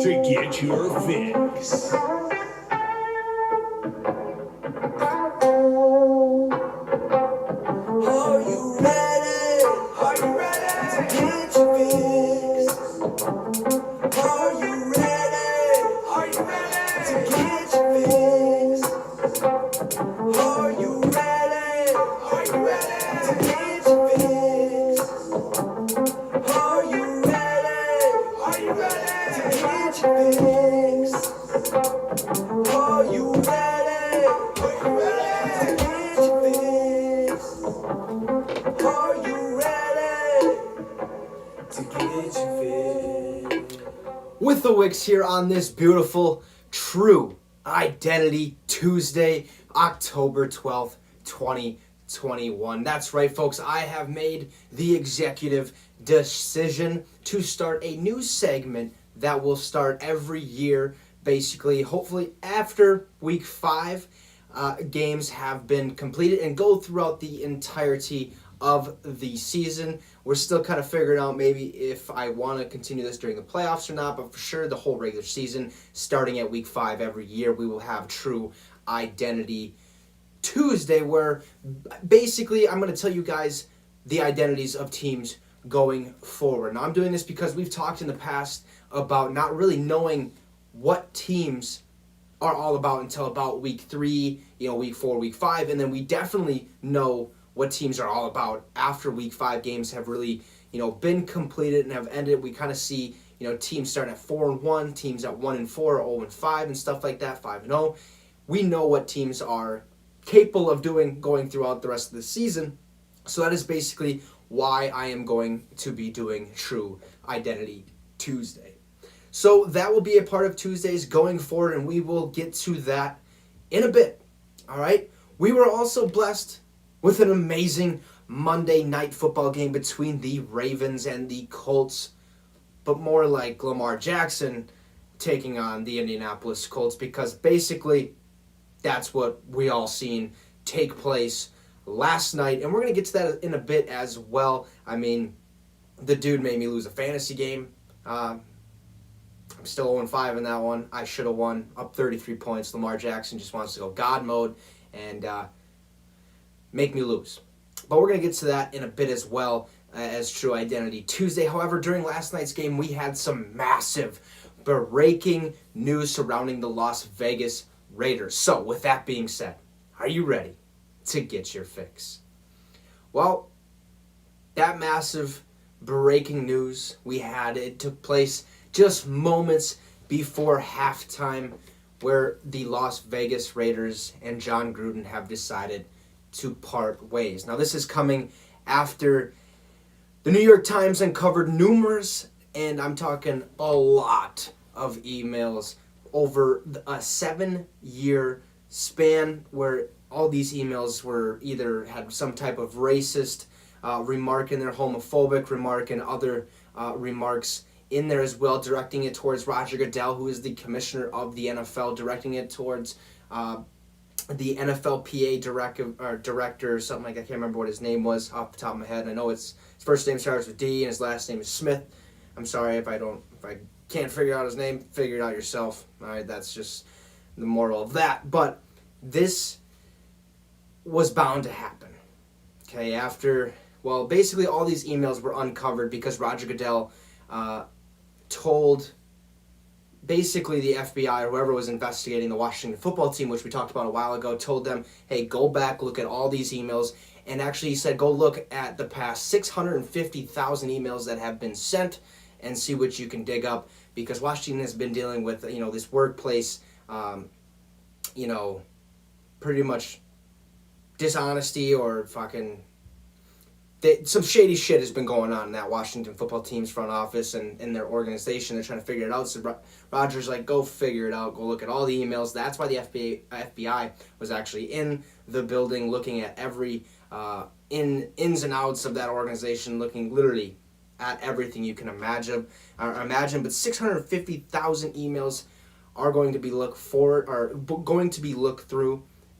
to get your fix. Are you ready? Are you ready to get your fix? Are you ready? Are you ready to get your fix? Are you ready? Are you ready to get your fix? Are you ready? Are you ready to get your fix? Are you ready? Are you ready to get your fix? Are you ready to get your fix? With the Wicks here on this beautiful True Identity Tuesday, October 12th, 2021. That's right, folks. I have made the executive decision to start a new segment that will start every year, basically, hopefully after week 5. Games have been completed and go throughout the entirety of the season. We're still kind of figuring out maybe if I want to continue this during the playoffs or not, but for sure the whole regular season, starting at week 5 every year, we will have True Identity Tuesday, where basically I'm going to tell you guys the identities of teams going forward. Now, I'm doing this because we've talked in the past about not really knowing what teams are all about until about week 3, week 4, week 5, and then we definitely know what teams are all about after week 5 games have really, been completed and have ended. We kind of see, teams starting at 4-1, teams at 1-4, 0-5, and stuff like that, 5-0. We know what teams are capable of going throughout the rest of the season. So that is basically why I am going to be doing True Identity Tuesday. So that will be a part of Tuesdays going forward, and we will get to that in a bit. All right? We were also blessed with an amazing Monday night football game between the Ravens and the Colts, but more like Lamar Jackson taking on the Indianapolis Colts, because basically that's what we all seen take place last night, and we're going to get to that in a bit as well. I mean, the dude made me lose a fantasy game. I'm still 0-5 in that one. I should have won, up 33 points. Lamar Jackson just wants to go God mode and make me lose. But we're going to get to that in a bit as well as True Identity Tuesday. However, during last night's game, we had some massive breaking news surrounding the Las Vegas Raiders. So, with that being said, are you ready to get your fix? Well, that massive breaking news we had, it took place just moments before halftime, where the Las Vegas Raiders and John Gruden have decided to part ways. Now, this is coming after the New York Times uncovered numerous, and I'm talking a lot of emails over a 7-year span, where all these emails were either had some type of racist remark in there, homophobic remark, and other remarks in there as well, directing it towards Roger Goodell, who is the commissioner of the NFL, directing it towards the NFLPA director or something like that. I can't remember what his name was off the top of my head. I know his first name starts with D and his last name is Smith. I'm sorry if I can't figure out his name, figure it out yourself. All right, that's just the moral of that. But this was bound to happen. Okay, basically all these emails were uncovered because Roger Goodell told basically the FBI or whoever was investigating the Washington football team, which we talked about a while ago, told them, hey, go back, look at all these emails. And actually he said, go look at the past 650,000 emails that have been sent and see what you can dig up, because Washington has been dealing with, this workplace, pretty much dishonesty or fucking some shady shit has been going on in that Washington football team's front office and in their organization. They're trying to figure it out. So Roger's like, go figure it out. Go look at all the emails. That's why the FBI was actually in the building looking at every ins and outs of that organization, looking literally at everything you can imagine. But 650,000 emails are going to be looked through.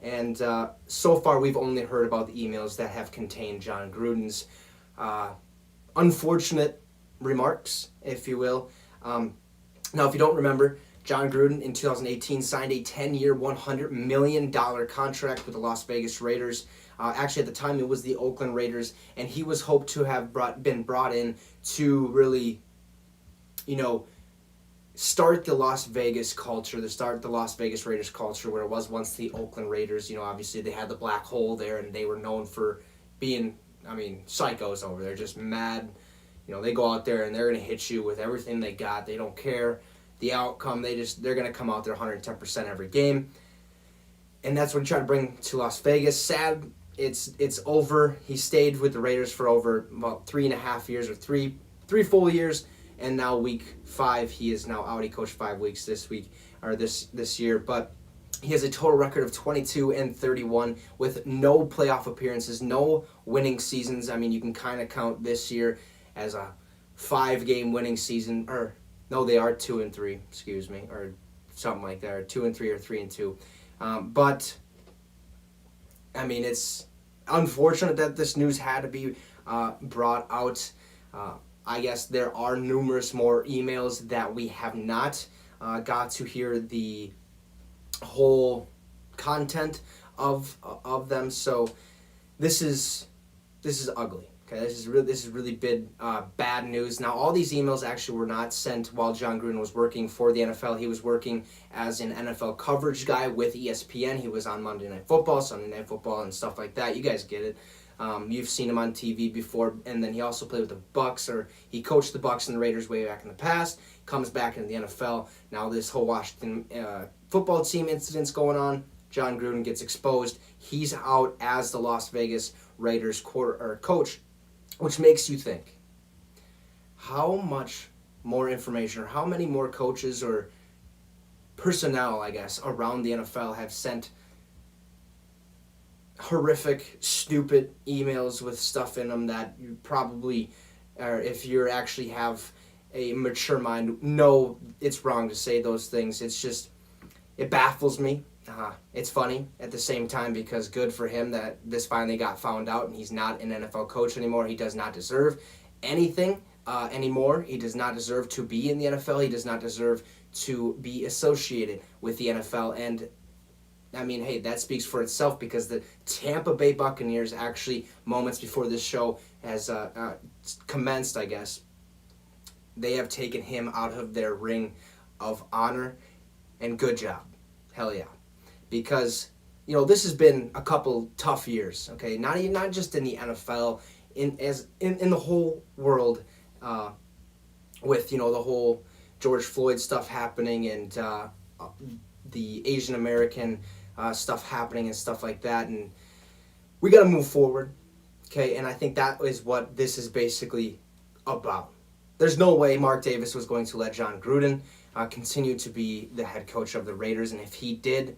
And so far, we've only heard about the emails that have contained John Gruden's unfortunate remarks, if you will. Now, if you don't remember, John Gruden in 2018 signed a 10-year, $100 million contract with the Las Vegas Raiders. Actually, at the time, it was the Oakland Raiders, and he was hoped to have been brought in to really, start the Las Vegas culture, start the Las Vegas Raiders culture where it was once the Oakland Raiders. Obviously, they had the black hole there, and they were known for being, psychos over there, just mad. They go out there, and they're going to hit you with everything they got. They don't care the outcome. They're going to come out there 110% every game. And that's what he tried to bring to Las Vegas. Sad, it's over. He stayed with the Raiders for over about 3.5 years, or three full years, and now week 5 he is now out. He coached 5 weeks this week, or this year, but he has a total record of 22-31 with no playoff appearances, no winning seasons. You can kind of count this year as a 5-game winning season, or no, they are 2-3, excuse me, or something like that, or 2-3 or 3-2. But it's unfortunate that this news had to be brought out. I guess there are numerous more emails that we have not got to hear the whole content of them. So this is ugly. Okay, this is really bad news. Now, all these emails actually were not sent while John Gruden was working for the NFL. He was working as an NFL coverage guy with ESPN. He was on Monday Night Football, Sunday Night Football, and stuff like that. You guys get it. You've seen him on TV before, and then he also played with the Bucks, or he coached the Bucks and the Raiders way back in the past. Comes back into the NFL. Now this whole Washington football team incident's going on. John Gruden gets exposed. He's out as the Las Vegas Raiders coach. Which makes you think, how much more information, or how many more coaches or personnel, I guess, around the NFL have sent horrific, stupid emails with stuff in them that you probably, or if you actually have a mature mind, know it's wrong to say those things. It's just, it baffles me. It's funny at the same time, because good for him that this finally got found out and he's not an NFL coach anymore. He does not deserve anything anymore. He does not deserve to be in the NFL. He does not deserve to be associated with the NFL. And hey, that speaks for itself, because the Tampa Bay Buccaneers actually, moments before this show has commenced, I guess, they have taken him out of their ring of honor, and good job. Hell yeah. Because, this has been a couple tough years, okay? Not just in the NFL, in the whole world, with, the whole George Floyd stuff happening, and the Asian American stuff happening and stuff like that. And we got to move forward, okay? And I think that is what this is basically about. There's no way Mark Davis was going to let John Gruden continue to be the head coach of the Raiders, and if he did,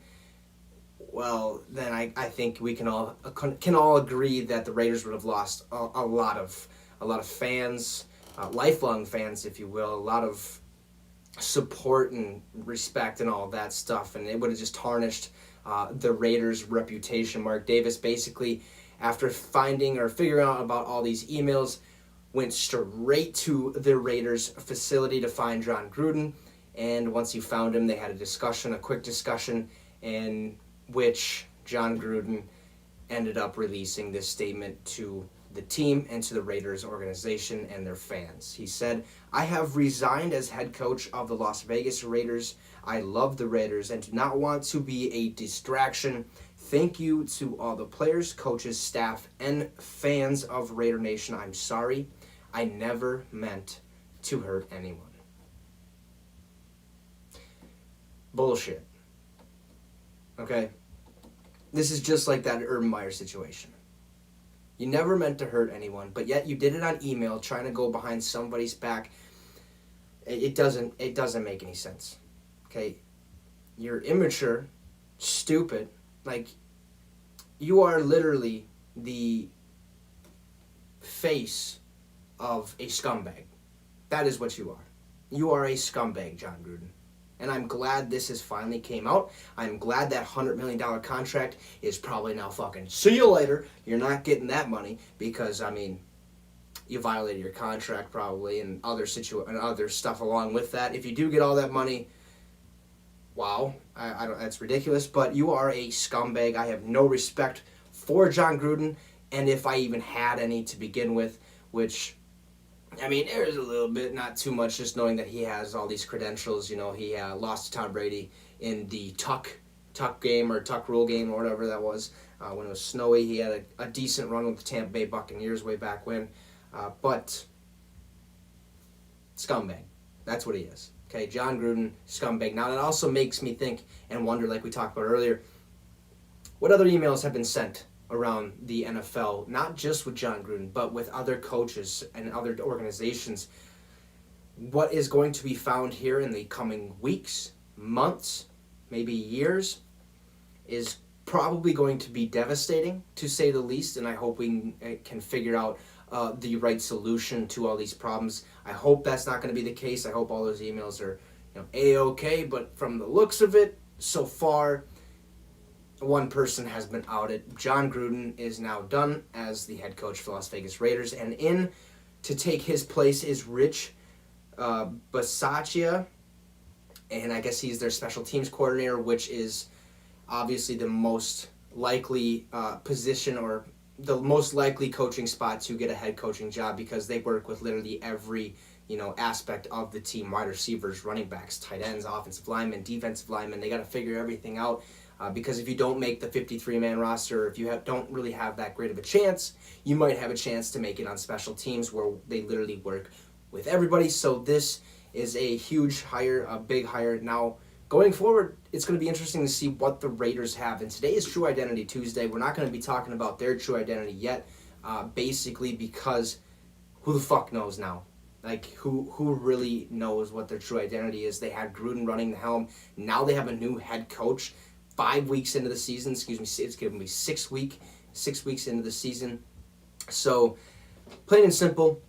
well, then I think we can all agree that the Raiders would have lost a lot of fans, lifelong fans, if you will, a lot of support and respect and all that stuff, and it would have just tarnished the Raiders' reputation. Mark Davis basically, after finding or figuring out about all these emails, went straight to the Raiders facility to find John Gruden, and once he found him, they had a quick discussion, in which John Gruden ended up releasing this statement to the team and to the Raiders organization and their fans. He said, "I have resigned as head coach of the Las Vegas Raiders. I love the Raiders and do not want to be a distraction. Thank you to all the players, coaches, staff, and fans of Raider Nation. I'm sorry. I never meant to hurt anyone." Bullshit. Okay? This is just like that Urban Meyer situation. You never meant to hurt anyone, but yet you did it on email, trying to go behind somebody's back. It doesn't make any sense. Okay? You're immature, stupid. Like, you are literally the face of a scumbag. That is what you are. You are a scumbag, John Gruden. And I'm glad this has finally came out. I'm glad that $100 million contract is probably now fucking, see you later. You're not getting that money because, you violated your contract probably, and other stuff along with that. If you do get all that money, wow, I don't. That's ridiculous. But you are a scumbag. I have no respect for John Gruden, and if I even had any to begin with, which, I mean, there's a little bit, not too much, just knowing that he has all these credentials. You know, he lost to Tom Brady in the tuck game or tuck rule game or whatever that was. When it was snowy, he had a decent run with the Tampa Bay Buccaneers way back when. But scumbag. That's what he is. Okay, John Gruden, scumbag. Now, that also makes me think and wonder, like we talked about earlier, what other emails have been sent around the NFL, not just with John Gruden, but with other coaches and other organizations. What is going to be found here in the coming weeks, months, maybe years, is probably going to be devastating, to say the least, and I hope we can figure out the right solution to all these problems. I hope that's not going to be the case. I hope all those emails are, A-okay, but from the looks of it, so far, one person has been outed. John Gruden is now done as the head coach for the Las Vegas Raiders, and in to take his place is Rich Bisaccia, and I guess he's their special teams coordinator, which is obviously the most likely position or the most likely coaching spot to get a head coaching job, because they work with literally every aspect of the team: wide receivers, running backs, tight ends, offensive linemen, defensive linemen. They got to figure everything out. Because if you don't make the 53-man roster, if you don't really have that great of a chance, you might have a chance to make it on special teams, where they literally work with everybody. So this is a huge hire, a big hire. Now, going forward, it's going to be interesting to see what the Raiders have. And today is True Identity Tuesday. We're not going to be talking about their true identity yet, basically because who the fuck knows now? Like, who really knows what their true identity is? They had Gruden running the helm. Now they have a new head coach. 5 weeks into the season, it's going to be 6 weeks into the season. So, plain and simple,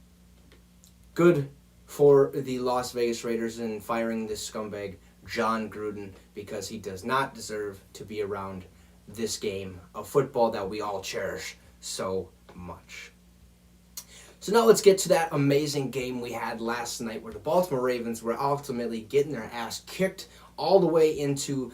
good for the Las Vegas Raiders in firing this scumbag, John Gruden, because he does not deserve to be around this game of football that we all cherish so much. So now let's get to that amazing game we had last night, where the Baltimore Ravens were ultimately getting their ass kicked all the way into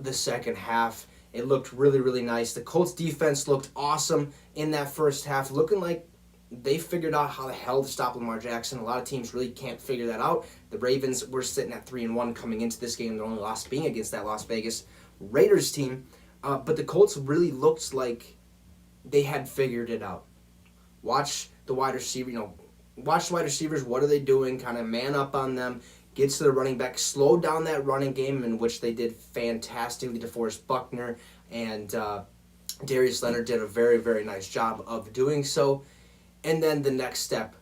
the second half. It looked really, really nice. The Colts defense looked awesome in that first half, looking like they figured out how the hell to stop Lamar Jackson. A lot of teams really can't figure that out. The Ravens were sitting at 3-1 coming into this game. Their only loss being against that Las Vegas Raiders team. But the Colts really looked like they had figured it out. Watch the wide receiver, watch the wide receivers. What are they doing? Kind of man up on them. Gets to the running back, slowed down that running game, in which they did fantastically. DeForest Buckner and Darius Leonard did a very, very nice job of doing so. And then the next step,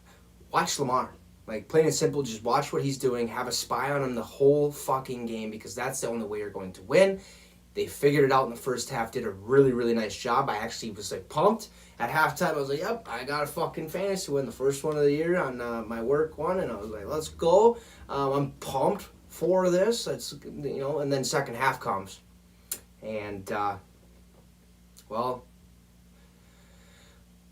watch Lamar. Like, plain and simple, just watch what he's doing. Have a spy on him the whole fucking game, because that's the only way you're going to win. They figured it out in the first half, did a really, really nice job. I actually was, pumped. At halftime, I was like, yep, I got a fucking fantasy win, the first one of the year on my work one, and I was like, let's go. I'm pumped for this. And then second half comes. And,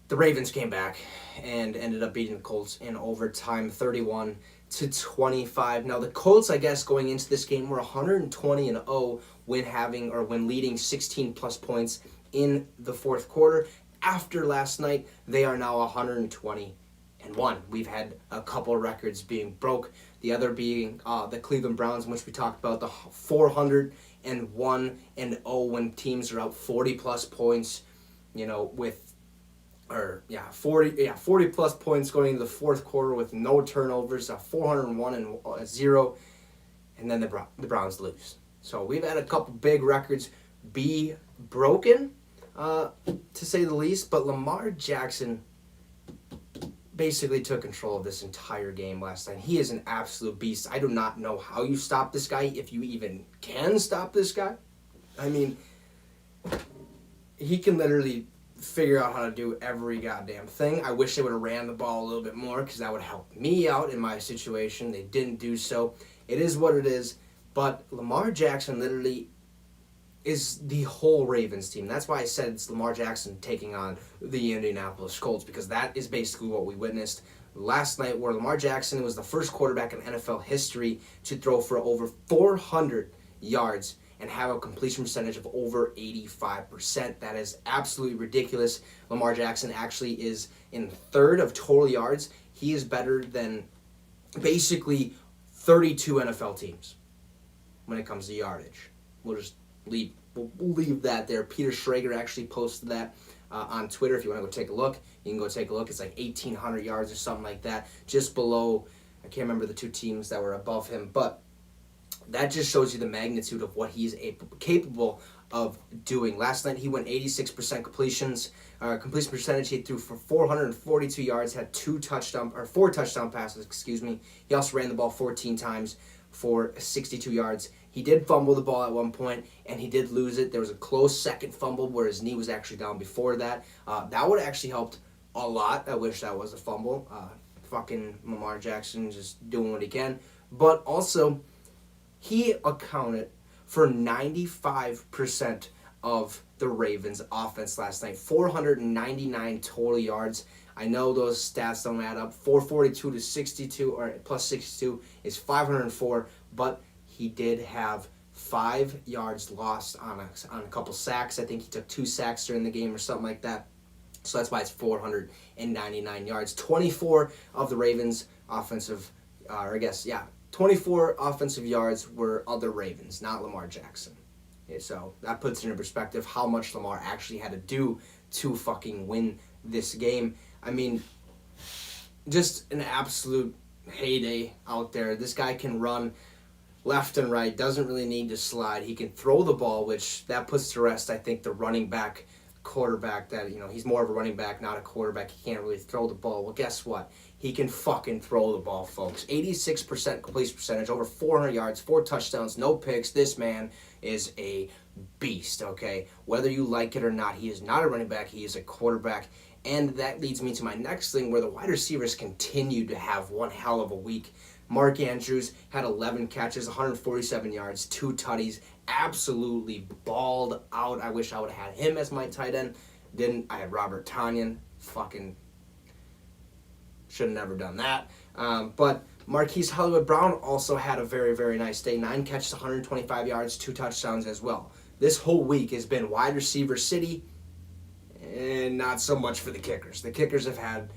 the Ravens came back and ended up beating the Colts in overtime, 31-25. Now, the Colts, I guess, going into this game, were 120-0 when leading 16-plus points in the fourth quarter. After last night, they are now 120-1. We've had a couple of records being broke. The other being the Cleveland Browns, in which we talked about, the 401-0 when teams are out 40-plus points, 40-plus points going into the fourth quarter with no turnovers, 401-0, and then the Browns lose. So we've had a couple big records be broken, to say the least, but Lamar Jackson basically took control of this entire game last night. He is an absolute beast. I do not know how you stop this guy, if you even can stop this guy. I mean, he can literally figure out how to do every goddamn thing. I wish they would have ran the ball a little bit more, because that would help me out in my situation. They didn't do so. It is what it is. But Lamar Jackson literally is the whole Ravens team. That's why I said it's Lamar Jackson taking on the Indianapolis Colts, because that is basically what we witnessed last night, where Lamar Jackson was the first quarterback in NFL history to throw for over 400 yards and have a completion percentage of over 85%. That is absolutely ridiculous. Lamar Jackson actually is in third of total yards. He is better than basically 32 NFL teams when it comes to yardage. We'll leave that there. Peter Schrager actually posted that on Twitter. If you want to go take a look, you can go take a look. It's like 1,800 yards or something like that, just below. I can't remember the two teams that were above him, but that just shows you the magnitude of what he's capable of doing. Last night he went 86% completion percentage. He threw for 442 yards, had 4 touchdown passes. He also ran the ball 14 times for 62 yards. He did fumble the ball at one point, and he did lose it. There was a close second fumble where his knee was actually down before that. That would have actually helped a lot. I wish that was a fumble. Fucking Lamar Jackson just doing what he can. But also, he accounted for 95% of the Ravens' offense last night. 499 total yards. I know those stats don't add up. 442 to 62, or plus 62 is 504, but he did have 5 yards lost on a couple sacks. I think he took 2 sacks during the game or something like that. So that's why it's 499 yards. 24 of the Ravens' 24 offensive yards were other Ravens, not Lamar Jackson. Okay, so that puts into perspective how much Lamar actually had to do to fucking win this game. I mean, just an absolute heyday out there. This guy can run left and right, doesn't really need to slide. He can throw the ball, which that puts to rest, I think, the running back quarterback that, he's more of a running back, not a quarterback. He can't really throw the ball. Well, guess what? He can fucking throw the ball, folks. 86% completion percentage, over 400 yards, 4 touchdowns, no picks. This man is a beast, okay? Whether you like it or not, he is not a running back. He is a quarterback. And that leads me to my next thing, where the wide receivers continue to have one hell of a week. Mark Andrews had 11 catches, 147 yards, 2 tutties, absolutely balled out. I wish I would have had him as my tight end. Didn't. I had Robert Tonyan. Fucking should have never done that. But Marquise Hollywood-Brown also had a very, very nice day. 9 catches, 125 yards, 2 touchdowns as well. This whole week has been wide receiver city, and not so much for the kickers. The kickers have had,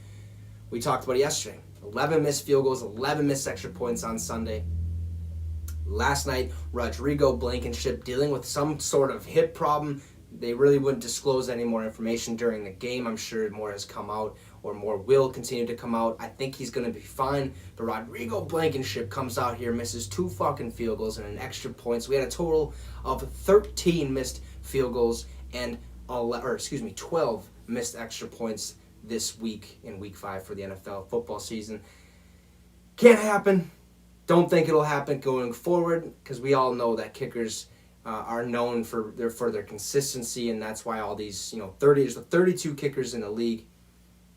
we talked about it yesterday, 11 missed field goals, 11 missed extra points on Sunday. Last night, Rodrigo Blankenship dealing with some sort of hip problem. They really wouldn't disclose any more information during the game. I'm sure more has come out, or more will continue to come out. I think he's going to be fine. But Rodrigo Blankenship comes out here, misses 2 fucking field goals and an extra point. So we had a total of 13 missed field goals and 12 missed extra points this week in Week 5 for the NFL football season. Can't happen. Don't think it'll happen going forward, because we all know that kickers are known for their consistency, and that's why all these, there's 32 kickers in the league,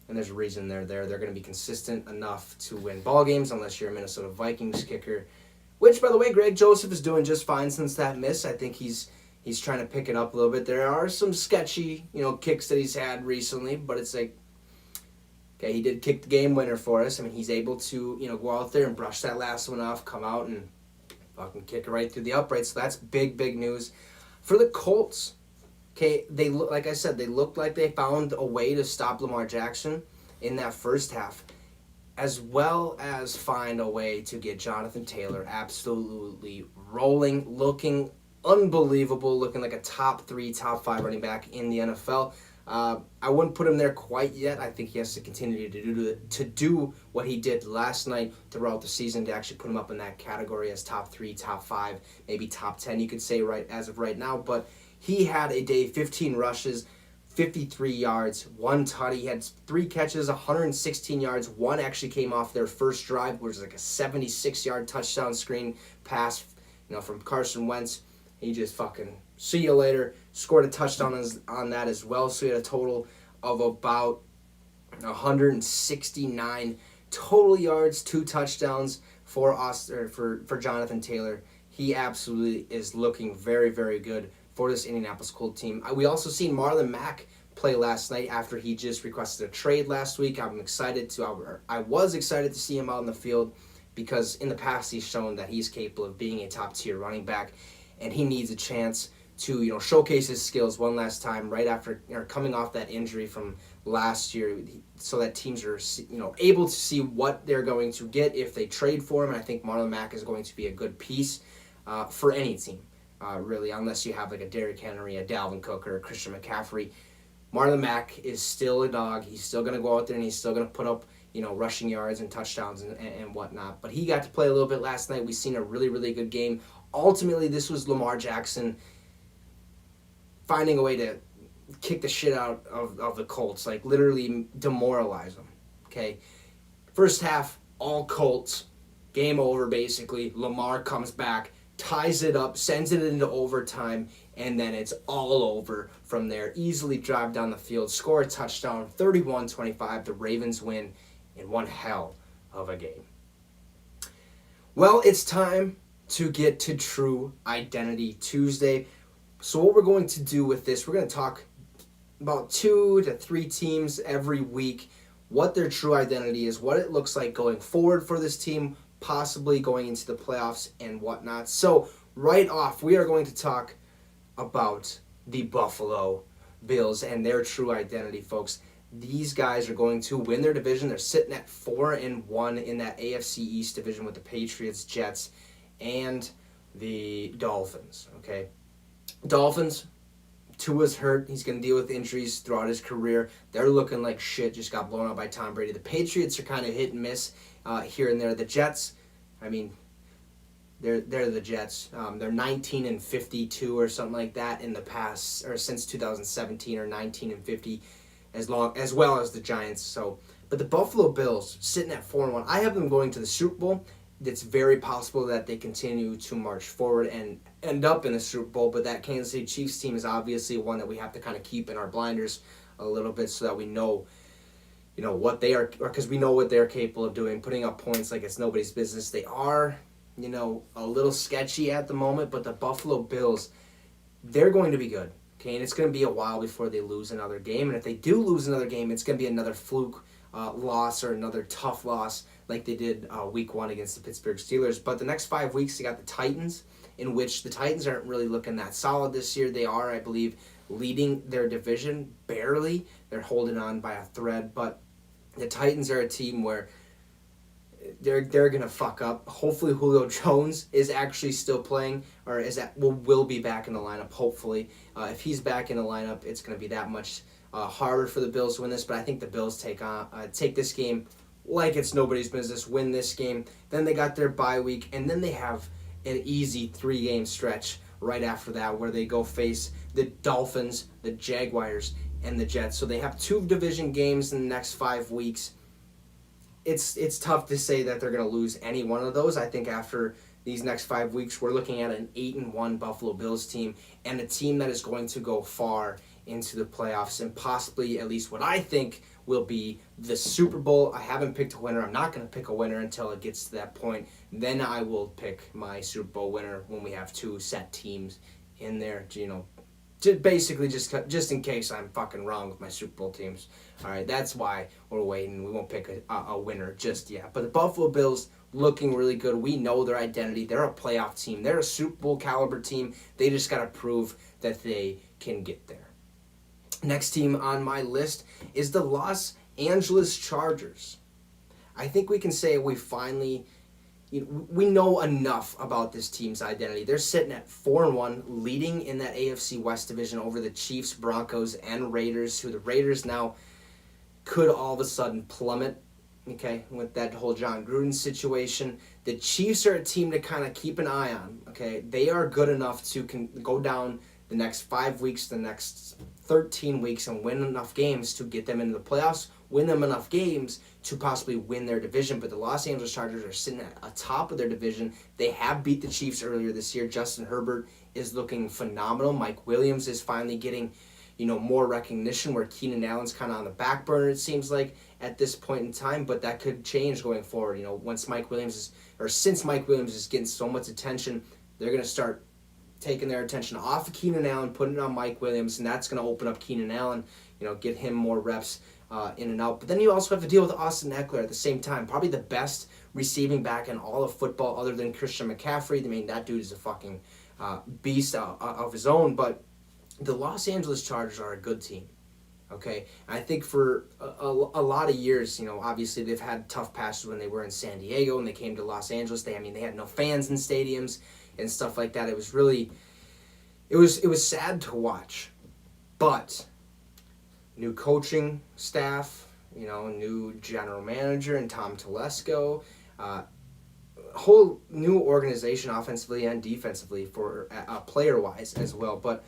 and there's a reason they're there. They're going to be consistent enough to win ball games, unless you're a Minnesota Vikings kicker, which, by the way, Greg Joseph is doing just fine since that miss. I think he's trying to pick it up a little bit. There are some sketchy, kicks that he's had recently, but it's like, okay, he did kick the game winner for us. I mean, he's able to, go out there and brush that last one off, come out and fucking kick it right through the uprights. So that's big, big news. For the Colts, okay, like I said, they looked like they found a way to stop Lamar Jackson in that first half, as well as find a way to get Jonathan Taylor absolutely rolling, looking unbelievable, looking like a top 3, top 5 running back in the NFL. I wouldn't put him there quite yet. I think he has to continue to do what he did last night throughout the season to actually put him up in that category as top 3, top 5, maybe top 10, you could say as of right now. But he had a day, 15 rushes, 53 yards, 1 tutty. He had 3 catches, 116 yards. 1 actually came off their first drive, which was like a 76-yard touchdown screen pass, from Carson Wentz. He just fucking, see you later. Scored a touchdown on that as well. So he had a total of about 169 total yards, 2 touchdowns for Jonathan Taylor. He absolutely is looking very, very good for this Indianapolis Colts team. We also seen Marlon Mack play last night after he just requested a trade last week. I was excited to see him out in the field because in the past he's shown that he's capable of being a top-tier running back, and he needs a chance to showcase his skills one last time right after coming off that injury from last year, so that teams are able to see what they're going to get if they trade for him. And I think Marlon Mack is going to be a good piece for any team, really, unless you have like a Derrick Henry, a Dalvin Cook, or a Christian McCaffrey. Marlon Mack is still a dog. He's still going to go out there and he's still going to put up rushing yards and touchdowns and whatnot. But he got to play a little bit last night. We've seen a really, really good game. Ultimately, this was Lamar Jackson finding a way to kick the shit out of the Colts, like literally demoralize them. Okay, first half, all Colts, game over basically. Lamar comes back, ties it up, sends it into overtime, and then it's all over from there. Easily drive down the field, score a touchdown, 31-25. The Ravens win in one hell of a game. Well, it's time to get to True Identity Tuesday. So what we're going to do with this, we're going to talk about 2 to 3 teams every week, what their true identity is, what it looks like going forward for this team, possibly going into the playoffs and whatnot. So right off, we are going to talk about the Buffalo Bills and their true identity, folks. These guys are going to win their division. They're sitting at 4-1 in that AFC East division with the Patriots, Jets, and the Dolphins, okay? Dolphins, Tua's hurt. He's going to deal with injuries throughout his career. They're looking like shit. Just got blown out by Tom Brady. The Patriots are kind of hit and miss here and there. The Jets, I mean, they're the Jets. They're 19-52 or something like that in the past, or since 2017, or 19-50, as well as the Giants. So, but the Buffalo Bills sitting at 4-1. I have them going to the Super Bowl. It's very possible that they continue to march forward and end up in the Super Bowl, but that Kansas City Chiefs team is obviously one that we have to kind of keep in our blinders a little bit so that we know, what they are, because we know what they're capable of doing, putting up points like it's nobody's business. They are, a little sketchy at the moment, but the Buffalo Bills, they're going to be good, okay? And it's going to be a while before they lose another game, and if they do lose another game, it's going to be another fluke loss or another tough loss like they did week 1 against the Pittsburgh Steelers. But the next 5 weeks, they got the Titans, in which the Titans aren't really looking that solid this year. They are, I believe, leading their division barely. They're holding on by a thread, but the Titans are a team where they're going to fuck up. Hopefully Julio Jones is actually still playing, or will be back in the lineup, hopefully. If he's back in the lineup, it's going to be that much harder for the Bills to win this, but I think the Bills take this game like it's nobody's business, win this game. Then they got their bye week, and then they have an easy 3-game stretch right after that where they go face the Dolphins, the Jaguars, and the Jets. So they have 2 division games in the next 5 weeks. It's tough to say that they're going to lose any one of those. I think after these next 5 weeks, we're looking at an 8-1 Buffalo Bills team and a team that is going to go far into the playoffs and possibly at least what I think will be the Super Bowl. I haven't picked a winner. I'm not going to pick a winner until it gets to that point. Then I will pick my Super Bowl winner when we have 2 set teams in there, basically just in case I'm fucking wrong with my Super Bowl teams. All right, that's why we're waiting. We won't pick a winner just yet. But the Buffalo Bills looking really good. We know their identity. They're a playoff team. They're a Super Bowl caliber team. They just got to prove that they can get there. Next team on my list is the Los Angeles Chargers. I think we can say we finally, we know enough about this team's identity. They're sitting at 4-1, leading in that AFC West division over the Chiefs, Broncos, and Raiders, who the Raiders now could all of a sudden plummet, okay, with that whole John Gruden situation. The Chiefs are a team to kind of keep an eye on, okay? They are good enough to go down the next 5 weeks, the next 13 weeks, and win enough games to get them into the playoffs, win them enough games to possibly win their division. But the Los Angeles Chargers are sitting at the top of their division. They have beat the Chiefs earlier this year. Justin Herbert is looking phenomenal. Mike Williams is finally getting, more recognition, where Keenan Allen's kind of on the back burner, it seems like, at this point in time. But that could change going forward. Since Mike Williams is getting so much attention, they're going to start taking their attention off of Keenan Allen, putting it on Mike Williams, and that's going to open up Keenan Allen, get him more reps in and out. But then you also have to deal with Austin Eckler at the same time. Probably the best receiving back in all of football other than Christian McCaffrey. I mean, that dude is a fucking beast of his own. But the Los Angeles Chargers are a good team. Okay, and I think for a lot of years, obviously they've had tough patches when they were in San Diego and they came to Los Angeles. They had no fans in stadiums and stuff like that. It was really, it was sad to watch, but new coaching staff, new general manager and Tom Telesco, whole new organization offensively and defensively for player wise as well. But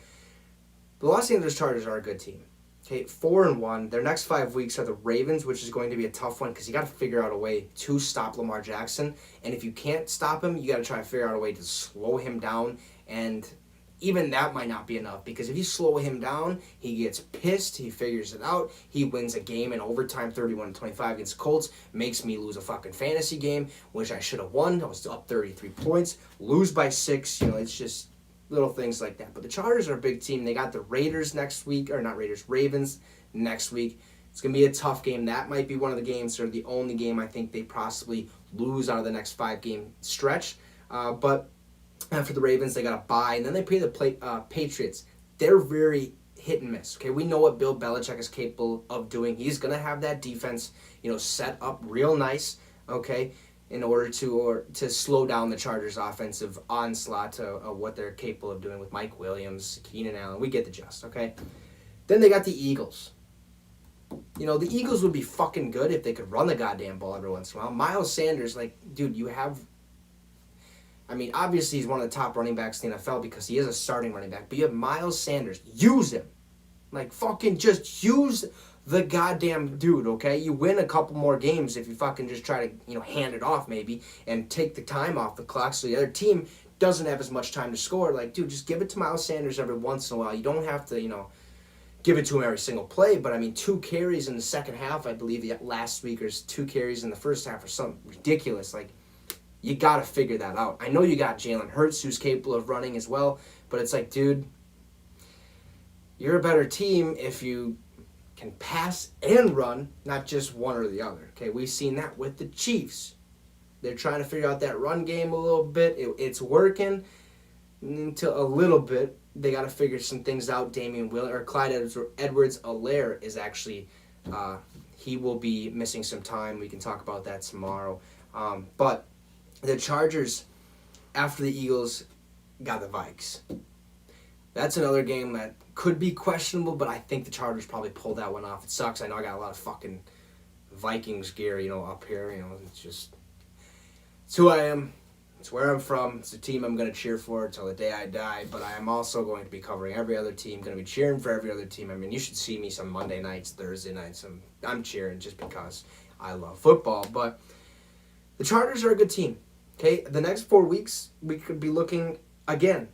the Los Angeles Chargers are a good team. Okay, 4-1. Their next 5 weeks are the Ravens, which is going to be a tough one because you got to figure out a way to stop Lamar Jackson. And if you can't stop him, you got to try to figure out a way to slow him down. And even that might not be enough because if you slow him down, he gets pissed. He figures it out. He wins a game in overtime, 31-25 against the Colts. Makes me lose a fucking fantasy game, which I should have won. I was up 33 points. Lose by 6. It's just little things like that. But the Chargers are a big team. They got the Ravens next week, or not Raiders, Ravens next week. It's going to be a tough game. That might be one of the games, or the only game I think they possibly lose out of the next 5-game stretch. But after the Ravens, they got a bye, and then they play the Patriots. They're very hit and miss. Okay, we know what Bill Belichick is capable of doing. He's going to have that defense, set up real nice, okay, in order to slow down the Chargers' offensive onslaught to what they're capable of doing with Mike Williams, Keenan Allen. We get the gist, okay? Then they got the Eagles. The Eagles would be fucking good if they could run the goddamn ball every once in a while. Miles Sanders, dude, you have... obviously he's one of the top running backs in the NFL because he is a starting running back, but you have Miles Sanders. Use him. Fucking just use the goddamn dude, okay? You win a couple more games if you fucking just try to, hand it off maybe and take the time off the clock so the other team doesn't have as much time to score. Dude, just give it to Miles Sanders every once in a while. You don't have to, give it to him every single play, but 2 carries in the second half, I believe last week, or 2 carries in the first half or something ridiculous. You got to figure that out. I know you got Jalen Hurts, who's capable of running as well, but it's dude, you're a better team if you can pass and run, not just one or the other. Okay, we've seen that with the Chiefs. They're trying to figure out that run game a little bit. It's working until a little bit. They got to figure some things out. Clyde Edwards-Helaire is actually, he will be missing some time. We can talk about that tomorrow. But the Chargers, after the Eagles, got the Vikes. That's another game that could be questionable, but I think the Chargers probably pulled that one off. It sucks. I know I got a lot of fucking Vikings gear, up here. It's who I am. It's where I'm from. It's the team I'm going to cheer for until the day I die, but I am also going to be covering every other team, going to be cheering for every other team. You should see me some Monday nights, Thursday nights. I'm cheering just because I love football, but the Chargers are a good team. Okay, the next 4 weeks, we could be looking, again,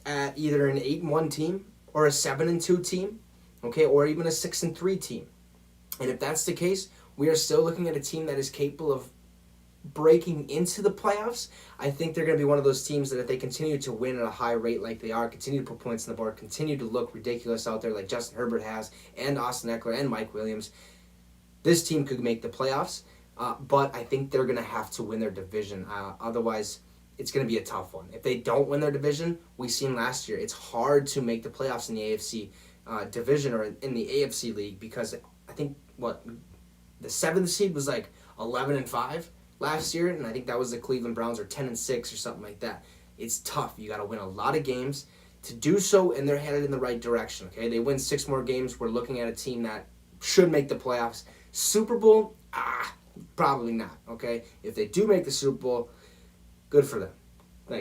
at either an 8-1 team or a 7-2 team, okay, or even a 6-3 team. And if that's the case, we are still looking at a team that is capable of breaking into the playoffs. I think they're going to be one of those teams that if they continue to win at a high rate like they are, continue to put points on the board, continue to look ridiculous out there like Justin Herbert has, and Austin Eckler and Mike Williams, this team could make the playoffs. But I think they're going to have to win their division. Otherwise, it's going to be a tough one. If they don't win their division, we've seen last year, it's hard to make the playoffs in the AFC division or in the AFC league because I think, the 7th seed was 11-5 last year, and I think that was the Cleveland Browns, or 10-6 or something like that. It's tough. You got to win a lot of games to do so, and they're headed in the right direction, okay? They win 6 more games. We're looking at a team that should make the playoffs. Super Bowl, probably not, okay? If they do make the Super Bowl, good for them.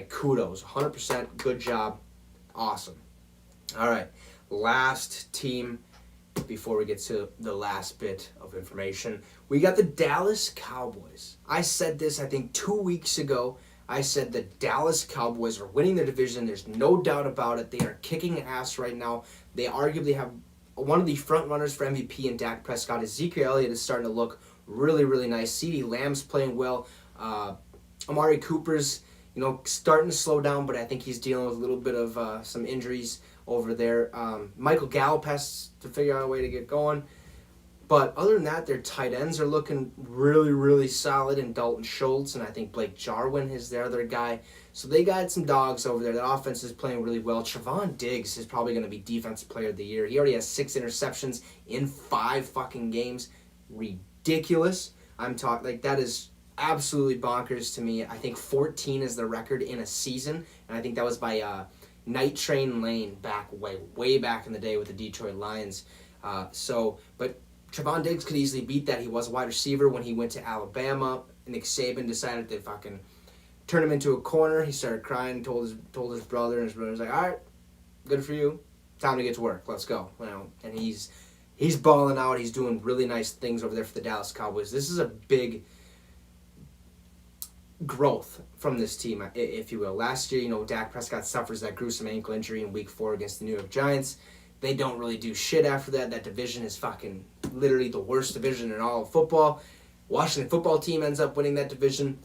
Kudos, 100%, good job, awesome. All right, last team before we get to the last bit of information. We got the Dallas Cowboys. I said this, I think, 2 weeks ago. I said the Dallas Cowboys are winning their division. There's no doubt about it. They are kicking ass right now. They arguably have one of the front runners for MVP in Dak Prescott. Ezekiel Elliott is starting to look really, really nice. CeeDee Lamb's playing well. Amari Cooper's, starting to slow down, but I think he's dealing with a little bit of some injuries over there. Michael Gallup has to figure out a way to get going. But other than that, their tight ends are looking really, really solid, and Dalton Schultz, and I think Blake Jarwin is their other guy. So they got some dogs over there. That offense is playing really well. Trevon Diggs is probably going to be Defensive Player of the Year. He already has 6 interceptions in 5 fucking games. Ridiculous. I'm talking, like, that is absolutely bonkers to me. I think 14 is the record in a season, and I think that was by Night Train Lane back way back in the day with the Detroit Lions. But Trevon Diggs could easily beat that. He was a wide receiver when he went to Alabama. Nick Saban decided to fucking turn him into a corner. He started crying, told his brother, and his brother was like, "All right, good for you. Time to get to work. Let's go." And he's balling out. He's doing really nice things over there for the Dallas Cowboys. This is a big growth from this team, if you will. Last year, Dak Prescott suffers that gruesome ankle injury in Week 4 against the New York Giants. They don't really do shit after that. That division is fucking literally the worst division in all of football. Washington football team ends up winning that division.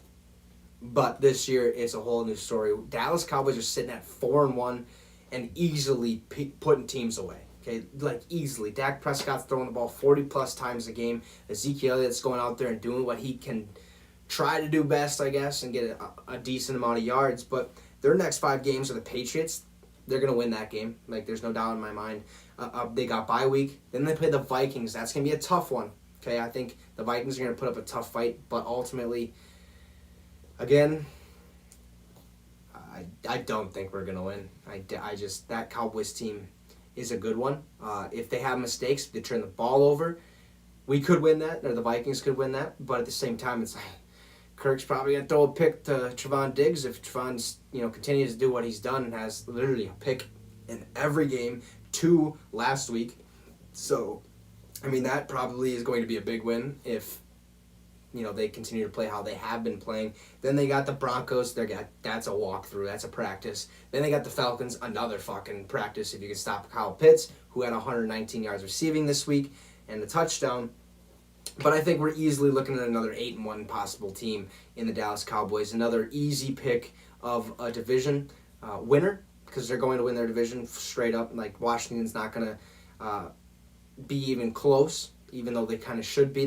But this year, it's a whole new story. Dallas Cowboys are sitting at 4-1 and easily putting teams away. Okay, like easily. Dak Prescott's throwing the ball 40-plus times a game. Ezekiel Elliott's going out there and doing what he can try to do best, I guess, and get a decent amount of yards. But their next 5 games are the Patriots. They're going to win that game. Like, there's no doubt in my mind. They got bye week. Then they play the Vikings. That's going to be a tough one. Okay, I think the Vikings are going to put up a tough fight. But ultimately, again, I don't think we're going to win. That Cowboys team is a good one. If they have mistakes, if they turn the ball over, we could win that, or the Vikings could win that. But at the same time, it's like, Kirk's probably going to throw a pick to Trevon Diggs if Trevon's, continues to do what he's done and has literally a pick in every game, 2 last week. So, that probably is going to be a big win if, they continue to play how they have been playing. Then they got the Broncos. That's a walkthrough. That's a practice. Then they got the Falcons, another fucking practice if you can stop Kyle Pitts, who had 119 yards receiving this week and a touchdown. But I think we're easily looking at another 8-1 possible team in the Dallas Cowboys. Another easy pick of a division winner, because they're going to win their division straight up. Like, Washington's not going to be even close, even though they kind of should be.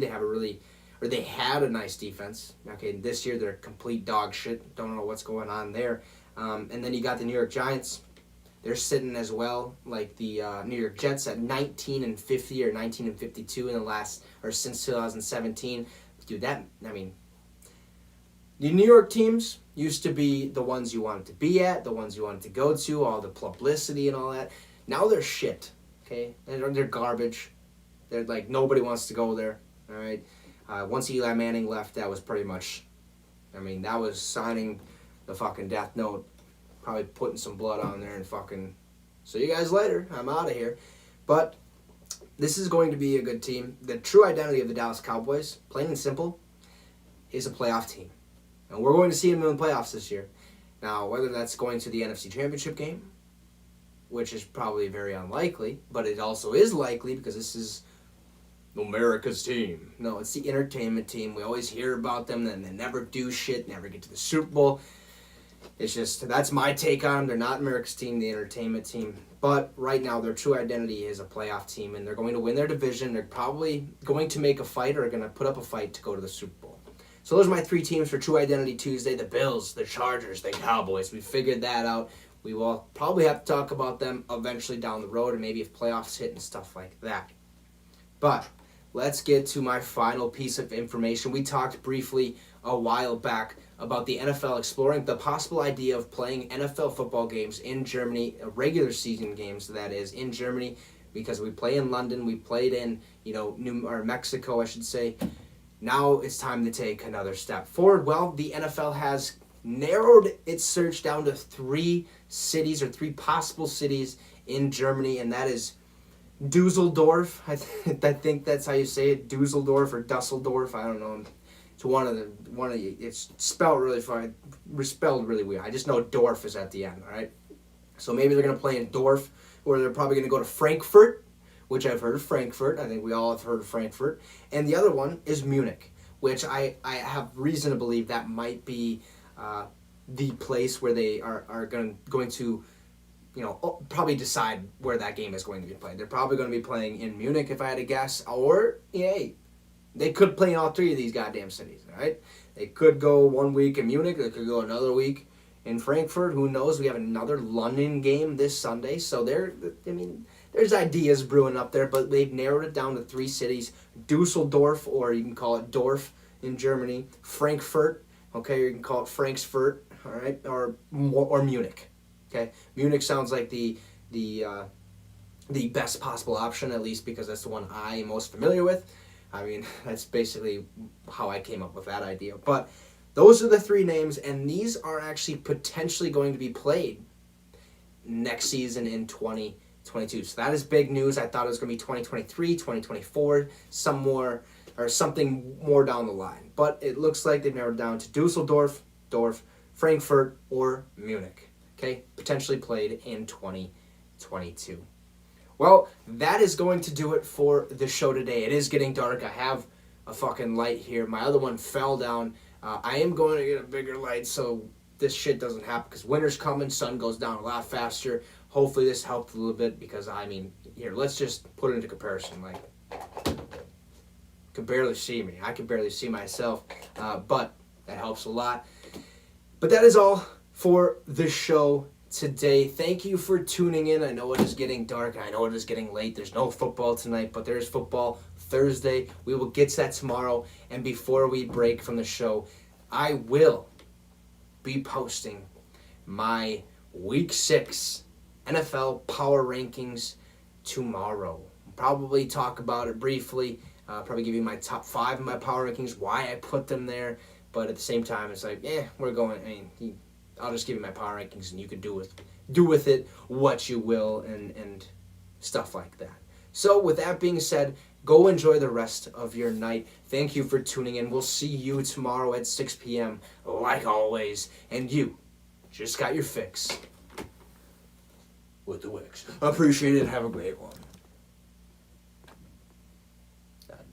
They had a nice defense. Okay, this year they're complete dog shit. Don't know what's going on there. And then you got the New York Giants. They're sitting as well, like the New York Jets at 19-50 or 19-52 since 2017. Dude, the New York teams used to be the ones you wanted to be at, the ones you wanted to go to, all the publicity and all that. Now they're shit, okay? They're garbage. They're like, nobody wants to go there, all right? Once Eli Manning left, that was pretty much, that was signing the fucking death note. Probably putting some blood on there and fucking, see you guys later. I'm out of here. But this is going to be a good team. The true identity of the Dallas Cowboys, plain and simple, is a playoff team. And we're going to see them in the playoffs this year. Now, whether that's going to the NFC Championship game, which is probably very unlikely, but it also is likely because this is America's team. No, it's the entertainment team. We always hear about them, and they never do shit, never get to the Super Bowl. It's just, that's my take on them. They're not America's team, the entertainment team. But right now, their true identity is a playoff team, and they're going to win their division. They're probably going to make a fight or are going to put up a fight to go to the Super Bowl. So those are my 3 teams for True Identity Tuesday. The Bills, the Chargers, the Cowboys. We figured that out. We will probably have to talk about them eventually down the road, and maybe if playoffs hit and stuff like that. But let's get to my final piece of information. We talked briefly a while back about the NFL exploring the possible idea of playing NFL football games in Germany, regular season games, that is, in Germany, because we play in London, we played in, Mexico, I should say. Now it's time to take another step forward. Well, the NFL has narrowed its search down to 3 cities or 3 possible cities in Germany, and that is Dusseldorf. I think that's how you say it, Dusseldorf or Dusseldorf. I don't know. It's one of the. It's spelled really funny, spelled really weird. I just know Dorf is at the end. All right. So maybe they're gonna play in Dorf, or they're probably gonna go to Frankfurt, which I've heard of Frankfurt. I think we all have heard of Frankfurt. And the other one is Munich, which I have reason to believe that might be the place where they are going to, probably decide where that game is going to be played. They're probably going to be playing in Munich, if I had to guess, or, they could play in all three of these goddamn cities, all right? They could go 1 week in Munich. They could go another week in Frankfurt. Who knows? We have another London game this Sunday. So there's ideas brewing up there, but they've narrowed it down to 3 cities. Dusseldorf, or you can call it Dorf in Germany. Frankfurt, okay, or you can call it Franksfurt, all right? Or Munich, okay? Munich sounds like the best possible option, at least because that's the one I am most familiar with. I mean, that's basically how I came up with that idea. But those are the 3 names, and these are actually potentially going to be played next season in 2022. So that is big news. I thought it was going to be 2023, 2024, something more down the line. But it looks like they've narrowed down to Dusseldorf, Frankfurt, or Munich. Okay, potentially played in 2022. Well, that is going to do it for the show today. It is getting dark. I have a fucking light here. My other one fell down. I am going to get a bigger light so this shit doesn't happen, because winter's coming, sun goes down a lot faster. Hopefully this helped a little bit, because, here, let's just put it into comparison. Like, you can barely see me. I can barely see myself, but that helps a lot. But that is all for the show today. Thank you for tuning in. I know it is getting dark. I know it is getting late. There's no football tonight, but there is football Thursday. We will get to that tomorrow. And before we break from the show, I will be posting my Week 6 NFL Power Rankings tomorrow. Probably talk about it briefly. Probably give you my top 5 of my Power Rankings, why I put them there. But at the same time, it's like, we're going. I'll just give you my power rankings, and you can do with it what you will, and stuff like that. So with that being said, go enjoy the rest of your night. Thank you for tuning in. We'll see you tomorrow at 6 p.m. like always. And you just got your fix with the Wicks. Appreciate it. Have a great one.